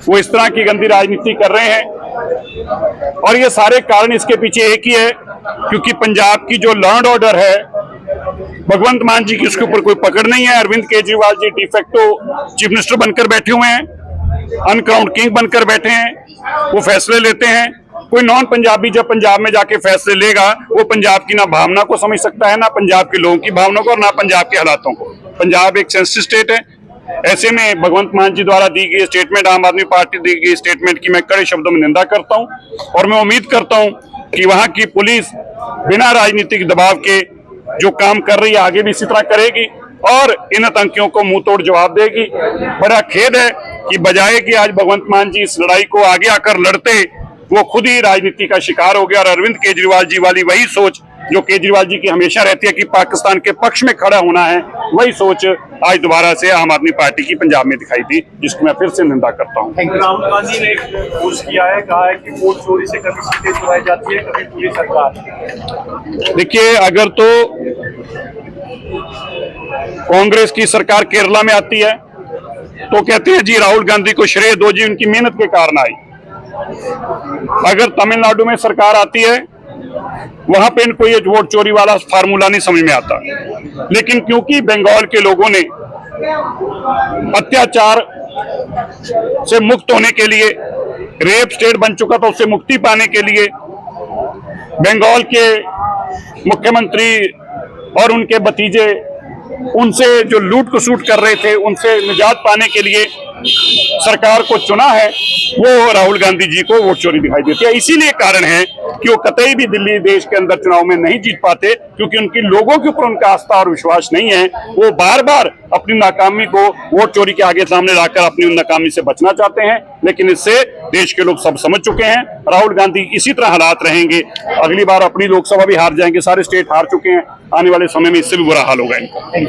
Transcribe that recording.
वो इस तरह की गंदी राजनीति कर रहे हैं। और ये सारे कारण इसके पीछे एक ही है, क्योंकि पंजाब की जो लॉ एंड ऑर्डर है, भगवंत मान जी की उसके ऊपर कोई पकड़ नहीं है। Arvind Kejriwal ji de facto chief minister बनकर बैठे हुए हैं, अनक्राउंड किंग बनकर बैठे हैं, वो फैसले लेते हैं। कोई नॉन पंजाबी जब पंजाब में जाके फैसले लेगा, वो पंजाब की ना भावना को समझ सकता है, ना पंजाब के लोगों की भावना को, और ना पंजाब के हालातों को। पंजाब एक सेंसिटिव स्टेट है। ऐसे में भगवंत मान जी द्वारा दी गई स्टेटमेंट, आम आदमी पार्टी दी गई स्टेटमेंट की मैं कड़े शब्दों में निंदा करता हूं, और मैं उम्मीद करता हूं कि वहां की पुलिस बिना राजनीतिक दबाव के जो काम कर रही है आगे भी इसी तरह करेगी और इन आतंकियों को मुंह तोड़ जवाब देगी। बड़ा खेद है कि बजाय कि आज भगवंत मान जी इस लड़ाई को आगे आकर लड़ते, वो खुद ही राजनीति का शिकार हो गया। और अरविंद केजरीवाल जी वाली वही सोच जो केजरीवाल जी की हमेशा रहती है कि पाकिस्तान के पक्ष में खड़ा होना है, वही सोच आज दोबारा से आम आदमी पार्टी की पंजाब में दिखाई दी, जिसकी मैं फिर से निंदा करता हूं। राहुल गांधी ने एक पोस्ट किया है, कहा है कि वोट चोरी से कभी सीटें चुराई जाती है, कभी पूरी सरकार। देखिए, अगर तो कांग्रेस की सरकार केरला में आती है तो कहते हैं जी राहुल गांधी को श्रेय दो, जी उनकी मेहनत के कारण आई। अगर तमिलनाडु में सरकार आती है, वहां पे इनको ये वोट चोरी वाला फार्मूला नहीं समझ में आता। लेकिन क्योंकि बंगाल के लोगों ने अत्याचार से मुक्त होने के लिए, रेप स्टेट बन चुका था, उससे मुक्ति पाने के लिए बंगाल के मुख्यमंत्री और उनके भतीजे उनसे जो लूट खसूट कर रहे थे, उनसे निजात पाने के लिए सरकार को चुना है, वो राहुल गांधी जी को वोट चोरी दिखाई देती है। इसीलिए कारण है कि वो कतई भी दिल्ली देश के अंदर चुनाव में नहीं जीत पाते, क्योंकि उनकी लोगों के ऊपर उनका आस्था और विश्वास नहीं है। वो बार बार अपनी नाकामी को वोट चोरी के आगे सामने लाकर अपनी नाकामी से बचना चाहते हैं, लेकिन इससे देश के लोग सब समझ चुके हैं। राहुल गांधी इसी तरह हालात रहेंगे, अगली बार अपनी लोकसभा भी हार जाएंगे, सारे स्टेट हार चुके हैं, आने वाले समय में इससे भी बुरा हाल होगा इनका।